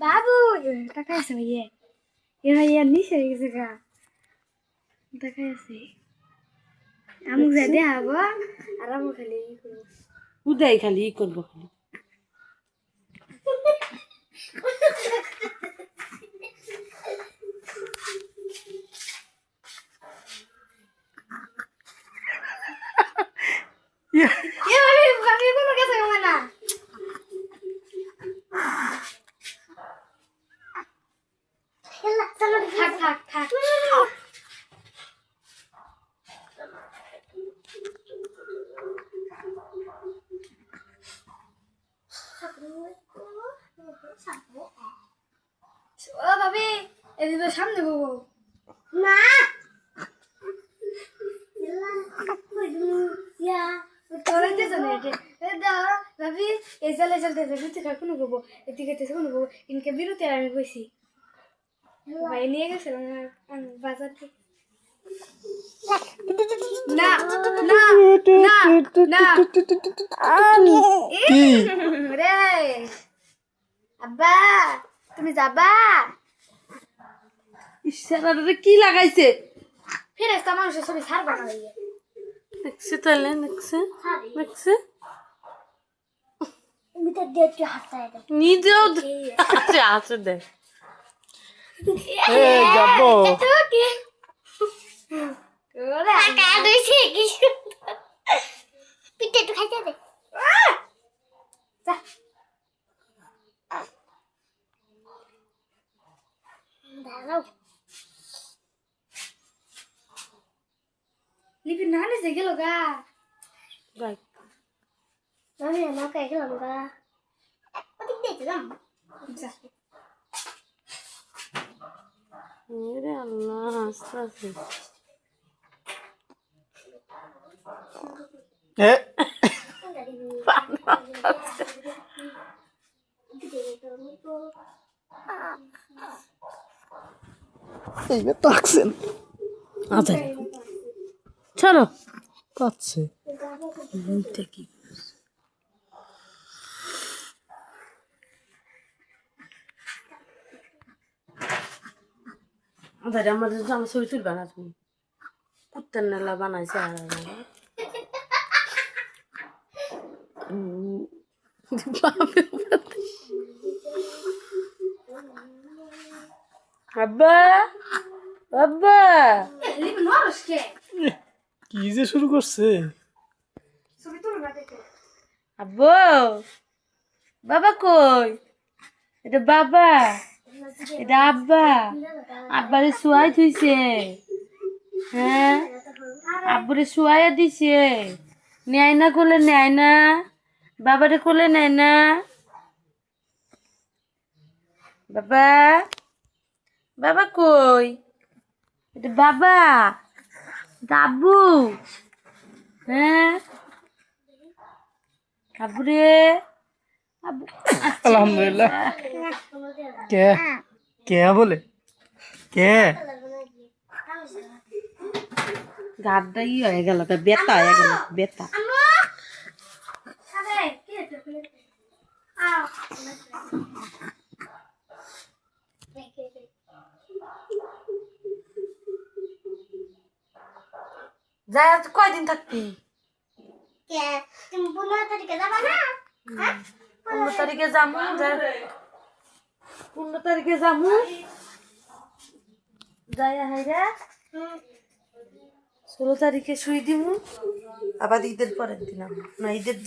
বাবু টাকা আছে ভাইয়া এ ভাইয়া নিচে হয়ে গেছে গা টাকা আছে আমুক যা দেখাবো আর আমু খালি ই করবো উদয় খালি ই করবো খালি এ ভাবি কোনো কাছে হবে না থাক থাক থাক ও ভাবি এদিকে সামনে বউ না তোরা কে জানে এটা ভাবি এই চলে চলতে বিরুতে কোনো বউ এদিকে কোনো বউ ইনকে বিরুতে আমি কইছি ভাই নিয়ে গেছে বাজার থেকে না না না না রে আব্বা তুমি যাবা ইশারাটা কি লাগাইছে ফেরেশতা মানুষের ছবি ছাড়বা না ভাইয়া দেখছে তাহলে দেখছে দেখছে মিটার দিয়ে একটু হাতটায় দাও নিজেও আছে আছে দেখ যাবো কি ওরে টাকা দিছি কি পিঠে একটু খাইতে দে যা দাঁড়াও লিপি নানে যে গেল গা ভাই আমি না কাই গেলাম গা ওদিক দেখতে যাম যা রে আল্লাহ আস্তে আস্তে এইবার তো আঁকছেন আচ্ছা চলো কাচ্ছে মুখটা কি আচ্ছা আমাদের আমার ছবি তুলবে না তুমি কুত্তার নেলা বানাইছে আর আব্বা আব্বা লিপি নরস কে কি যে শুরু করছে ছবি তুলো না দেখে আব্বু বাবা কই এটা বাবা এটা আব্বা আব্বারে শুয়াই থুইছে হ্যাঁ আব্বুরে শুয়াইয়া দিছে নেয় না কোলে নেয় না বাবারে কোলে নেয় না বাবা বাবা কই এটা বাবা এটা আব্বু হ্যাঁ আব্বুরে আব্বু আলহামদুলিল্লাহ কে কে বলে কে গাড্ডা ই হয়ে গেল বেতা হয়ে গেল বেতা আরে কে এটা আও যাই কয়দিন থাকবি কে তুমি 15 তারিখে যাবা না 15 তারিখে যামু 15 তারিখে যামু যাই হাইরা 16 তারিখে শুই দিমু আবার ঈদের পরের দিন না ঈদের